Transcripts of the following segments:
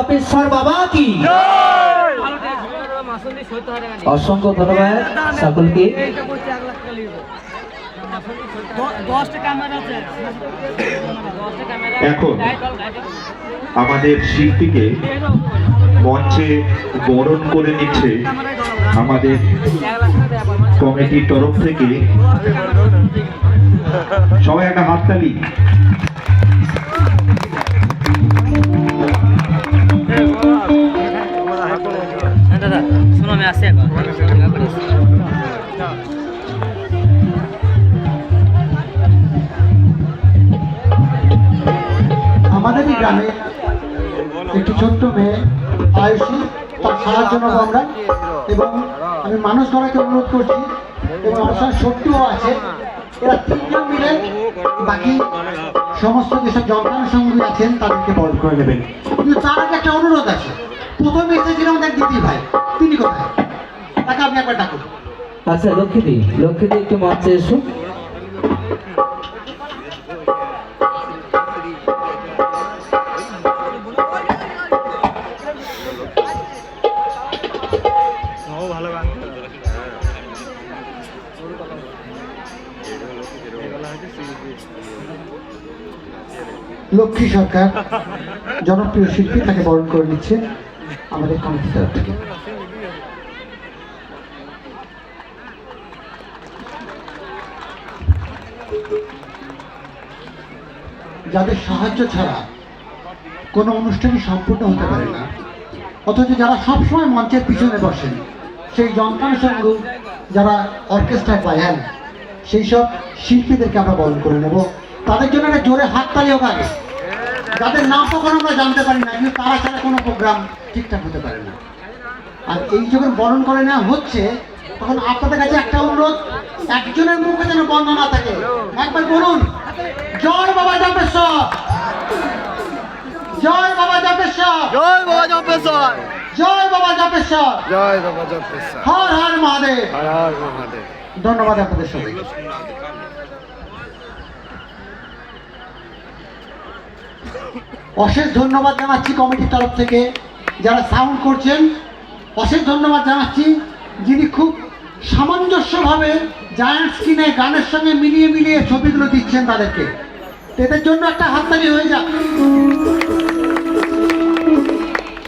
জপেশ্বর বাবা কি। অসংখ্য ধন্যবাদ সকলকে। এখন আমাদের শিল্পীকে মঞ্চে বরণ করে নিচ্ছে আমাদের কমিটির তরফ থেকে। সবাই একটা হাততালি। আমাদের এই গ্রামে একটি ছোট্ট মেয়ে আয়ুষী, তার সাহায্য নেবো আমরা। এবং আমি মানুষ গড়াকে অনুরোধ করছি, এবং আমার সঙ্গে সত্যিও আছে, এরা তিনজন মিলে বাকি সমস্ত যেসব যন্ত্রানুষঙ্গী আছেন তাদেরকে বরণ করে নেবেন। কিন্তু তার আগে একটা অনুরোধ আছে। প্রথমে এসেছিলাম আমাদের দিদি ভাই, তিনি কোথায়? তাকে আপনি একবার ডাকুন। আচ্ছা লক্ষ্মীদি, লক্ষ্মীদি একটু মঞ্চে এসো। লক্ষ্মী সরকার জনপ্রিয় শিল্পী, তাকে বরণ করে নিচ্ছে আমাদের কমিটির তরফ থেকে। যাদের সাহায্য ছাড়া কোনো অনুষ্ঠানই সম্পূর্ণ হতে পারে না, অথচ যারা সবসময় মঞ্চের পিছনে বসেন, সেই যন্ত্রাংশগুলো যারা অর্কেস্ট্রা বাজান, সেই সব শিল্পীদেরকে আমরা বরণ করে নেব। তাদের জন্য একটা জোরে হাততালি হোক আগে, যাদের নাম কখনো আমরা জানতে পারি না, কিন্তু তারা ছাড়া কোনো প্রোগ্রাম ঠিকঠাক হতে পারে না। আর এই যখন বরণ করে নেওয়া হচ্ছে, তখন আপনাদের কাছে একটা অনুরোধ, একজনের মুখে যেন বন্ধ না থাকে। একবার বলুন, জয় বাবা জপেশ্বর, জয় বাবা জপেশ্বর, জয় বাবা জপেশ্বর, জয় বাবা জপেশ্বর, জয় বাবা জপেশ্বর, হর হর মহাদেব, হর হর মহাদেব। ধন্যবাদ আপনাদের সবাই। অশেষ ধন্যবাদ জানাচ্ছি কমিটির তরফ থেকে যারা সাউন্ড করছেন। অশেষ ধন্যবাদ জানাচ্ছি যিনি খুব সামঞ্জস্যভাবে জায়ান্ট স্ক্রিনে গানের সঙ্গে মিলিয়ে মিলিয়ে ছবিগুলো দিচ্ছেন তাদেরকে। এদের জন্য একটা হাততালি হয়ে যাক।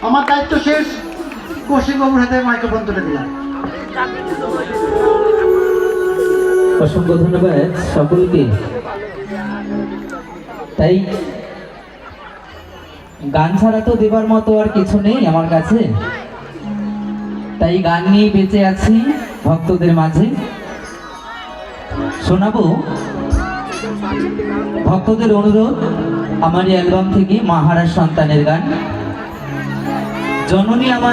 আমার দায়িত্ব শেষ, কৌশিকবাবুর হাতে মাইক্রোফোন তুলে দিলাম। অসংখ্য ধন্যবাদ সকলকে। তাই গান ছাড়া তো দেবার মতো আর কিছু নেই আমার কাছে, তাই গান নিয়ে বেঁচে আছি ভক্তদের মাঝে। শোনাবো ভক্তদের অনুরোধ আমার অ্যালবাম থেকে মাহারাজ সন্তানের গান। জননী আমার